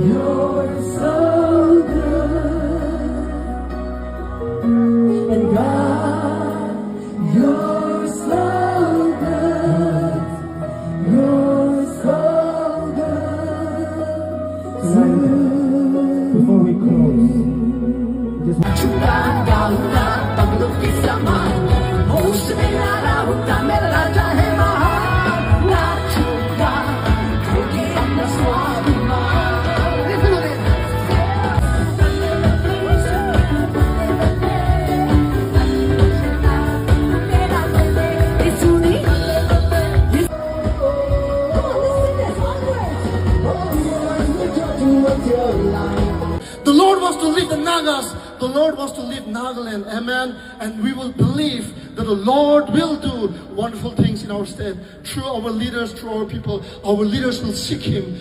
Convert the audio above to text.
You're so good. And God, you're so good. You're so good. Tonight, before we close, just the Lord wants to lead the Nagas. The Lord wants to lead Nagaland. Amen. And we will believe that the Lord will do wonderful things in our state. Through our leaders, through our people, our leaders will seek Him.